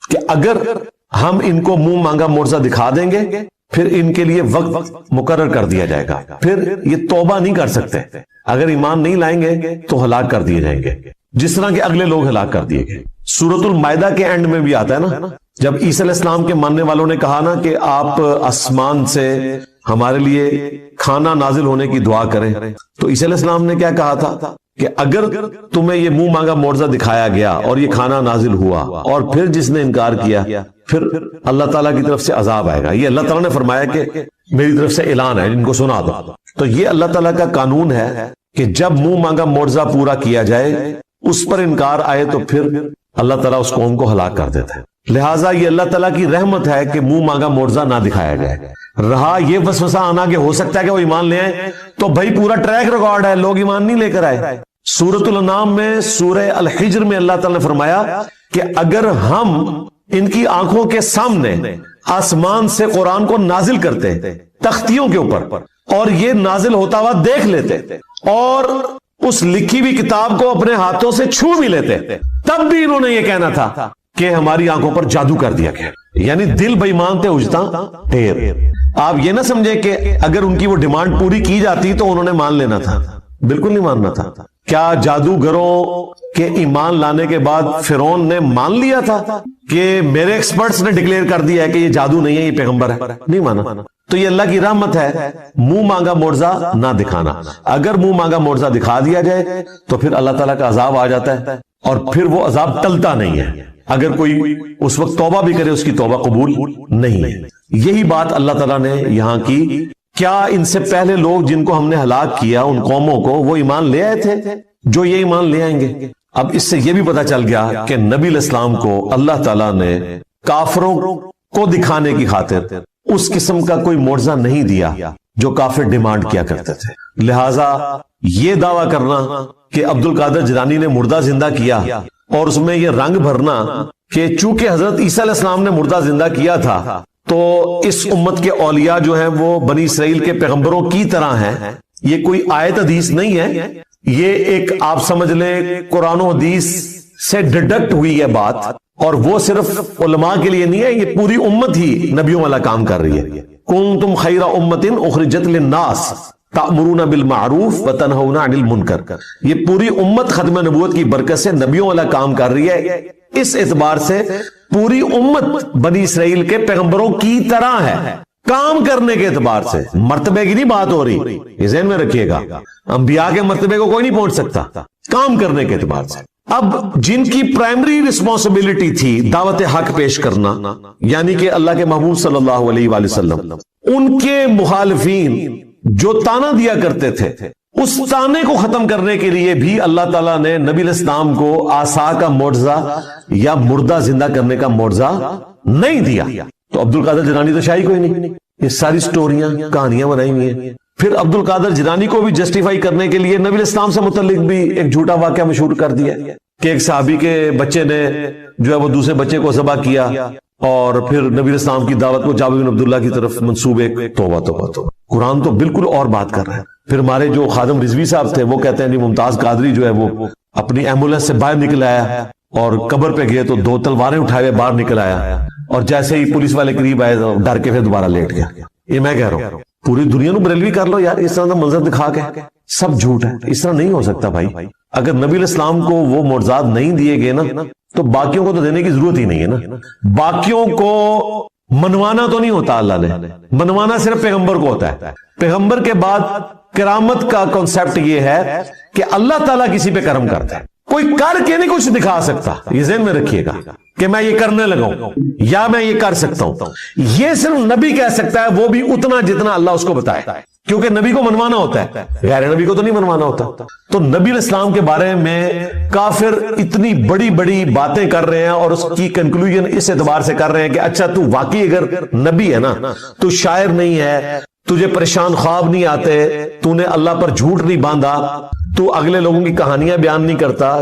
کہ اگر ہم ان کو منہ مانگا معجزہ دکھا دیں گے پھر ان کے لیے وقت مقرر کر دیا جائے گا، پھر یہ توبہ نہیں کر سکتے، اگر ایمان نہیں لائیں گے تو ہلاک کر دیے جائیں گے، جس طرح کے اگلے لوگ ہلاک کر دیے گئے۔ سورۃ المائدہ کے اینڈ میں بھی آتا ہے نا، جب عیسیٰ علیہ السلام کے ماننے والوں نے کہا نا کہ آپ آسمان سے ہمارے لیے کھانا نازل ہونے کی دعا کریں، تو عیسیٰ علیہ السلام نے کیا کہا تھا کہ اگر تمہیں یہ منہ مانگا معجزہ دکھایا گیا اور یہ کھانا نازل ہوا اور پھر جس نے انکار کیا پھر اللہ تعالیٰ کی طرف سے عذاب آئے گا۔ یہ اللہ تعالیٰ نے فرمایا کہ میری طرف سے اعلان ہے، ان کو سنا دو۔ تو یہ اللہ تعالیٰ کا قانون ہے کہ جب منہ مانگا معجزہ پورا کیا جائے، اس پر انکار آئے تو پھر اللہ تعالیٰ اس قوم کو ہلاک کر دیتا ہے۔ لہٰذا یہ اللہ تعالیٰ کی رحمت ہے کہ منہ مانگا معجزہ نہ دکھایا جائے۔ رہا یہ وسوسہ آنا کہ ہو سکتا ہے کہ وہ ایمان لے آئے، تو بھائی پورا ٹریک ریکارڈ ہے، لوگ ایمان نہیں لے کر آئے۔ سورۃ الانعام میں سورہ الحجر میں اللہ تعالیٰ نے فرمایا کہ اگر ہم ان کی آنکھوں کے سامنے آسمان سے قرآن کو نازل کرتے تختیوں کے اوپر اور یہ نازل ہوتا ہوا دیکھ لیتے اور اس لکھی ہوئی کتاب کو اپنے ہاتھوں سے چھو بھی لیتے، تب بھی انہوں نے یہ کہنا تھا کہ ہماری آنکھوں پر جادو کر دیا گیا، یعنی دل بے ایمان تھے اجتا ٹھیر۔ آپ یہ نہ سمجھے کہ اگر ان کی وہ ڈیمانڈ پوری کی جاتی تو انہوں نے مان لینا تھا، بالکل نہیں ماننا تھا۔ کیا جادوگروں کے ایمان لانے کے بعد فرعون نے مان لیا تھا کہ میرے ایکسپرٹس نے ڈکلیئر کر دیا ہے کہ یہ جادو نہیں ہے، یہ پیغمبر ہے؟ نہیں مانا۔ تو یہ اللہ کی رحمت ہے، منہ مانگا معجزہ نہ دکھانا۔ اگر منہ مانگا معجزہ دکھا دیا جائے تو پھر اللہ تعالیٰ کا عذاب آ جاتا ہے اور پھر وہ عذاب ٹلتا نہیں ہے۔ اگر کوئی اس وقت توبہ بھی کرے اس کی توبہ قبول نہیں ہے۔ یہی بات اللہ تعالیٰ نے یہاں کی۔ کیا ان سے پہلے لوگ جن کو ہم نے ہلاک کیا ان قوموں کو وہ ایمان لے آئے تھے جو یہ ایمان لے آئیں گے؟ اب اس سے یہ بھی پتا چل گیا کہ نبی علیہ السلام کو اللہ تعالیٰ نے کافروں کو دکھانے کی خاطر اس قسم کا کوئی معجزہ نہیں دیا جو کافر ڈیمانڈ کیا کرتے تھے۔ لہٰذا یہ دعویٰ کرنا کہ عبد القادر جیلانی نے مردہ زندہ کیا اور اس میں یہ رنگ بھرنا کہ چونکہ حضرت عیسیٰ علیہ السلام نے مردہ زندہ کیا تھا تو اس امت کے اولیاء جو ہیں وہ بنی اسرائیل کے پیغمبروں کی طرح ہیں، یہ کوئی آیت حدیث نہیں ہے، یہ ایک آپ سمجھ لیں قرآن و حدیث سے ڈیڈکٹ ہوئی ہے بات، اور وہ صرف علماء کے لیے نہیں ہے، یہ پوری امت ہی نبیوں والا کام کر رہی ہے۔ کنتم خیر امت اخرجت للناس تأمرون بالمعروف وتنہون عن المنکر، یہ پوری امت ختم نبوت کی برکت سے نبیوں والا کام کر رہی ہے۔ اس اعتبار سے پوری امت بنی اسرائیل کے پیغمبروں کی طرح ہے، کام کرنے کے اعتبار سے، مرتبے کی نہیں بات ہو رہی، یہ ذہن میں رکھیے گا۔ انبیاء کے مرتبے کو کوئی نہیں پہنچ سکتا، کام کرنے کے اعتبار سے۔ اب جن کی پرائمری رسپانسبلٹی تھی دعوت حق پیش کرنا، یعنی کہ اللہ کے محبوب صلی اللہ علیہ وآلہ وسلم، ان کے مخالفین جو تانا دیا کرتے تھے اس تانے کو ختم کرنے کے لیے بھی اللہ تعالیٰ نے نبی علیہ السلام کو عصا کا معجزہ یا مردہ زندہ کرنے کا معجزہ نہیں دیا۔ تو عبد القادر جیلانی تو شاہی کوئی نہیں، یہ ساری سٹوریاں کہانیاں بنائی ہوئی ہیں۔ پھر عبد القادر جیلانی کو بھی جسٹیفائی کرنے کے لیے نبی علیہ السلام سے متعلق بھی ایک جھوٹا واقعہ مشہور کر دیا کہ ایک صحابی کے بچے نے جو ہے وہ دوسرے بچے کو ذبح کیا اور پھر نبی علیہ السلام کی دعوت کو جابر بن عبداللہ کی طرف منسوب ایک توبہ۔ قرآن تو بالکل اور بات کر رہا ہے۔ پھر ہمارے جو خادم رضوی صاحب تھے وہ کہتے ہیں جی ممتاز قادری جو ہے وہ اپنی ایمبولینس سے باہر نکل آیا اور قبر پہ گئے تو 2 تلواریں اٹھائے باہر نکل آیا اور جیسے ہی پولیس والے قریب آئے تو ڈر کے پھر دوبارہ لیٹ گیا۔ یہ میں کہہ رہا ہوں پوری دنیا نو بریلوی کر لو یار، اس طرح کا منظر دکھا کے سب جھوٹ ہے، اس طرح نہیں ہو سکتا بھائی۔ اگر نبی علیہ السلام کو وہ معجزات نہیں دیے گئے نا تو باقیوں کو تو دینے کی ضرورت ہی نہیں ہے نا۔ باقیوں کو منوانا تو نہیں ہوتا، اللہ نے منوانا صرف پیغمبر کو ہوتا ہے۔ پیغمبر کے بعد کرامت کا کنسپٹ یہ ہے کہ اللہ تعالیٰ کسی پہ کرم کرتا ہے، کوئی کر کے نہیں کچھ دکھا سکتا، یہ ذہن میں رکھیے گا کہ میں یہ کرنے لگا ہوں یا میں یہ کر سکتا ہوں، یہ صرف نبی کہہ سکتا ہے، وہ بھی اتنا جتنا اللہ اس کو بتائے، کیونکہ نبی کو منوانا ہوتا ہے، غیر نبی کو تو نہیں منوانا ہوتا۔ تو نبی علیہ السلام کے بارے میں کافر اتنی بڑی بڑی باتیں کر رہے ہیں اور اس کی کنکلوژن اس اعتبار سے کر رہے ہیں کہ اچھا تو واقعی اگر نبی ہے نا، تو شاعر نہیں ہے، تجھے پریشان خواب نہیں آتے، تو نے اللہ پر جھوٹ نہیں باندھا، تو اگلے لوگوں کی کہانیاں بیان نہیں کرتا،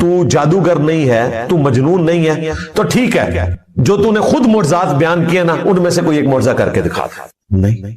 تو جادوگر نہیں ہے، تو مجنون نہیں ہے، تو ٹھیک ہے جو تو نے خود معجزات بیان کیے نا ان میں سے کوئی ایک معجزہ کر کے دکھا تھا۔ نہیں،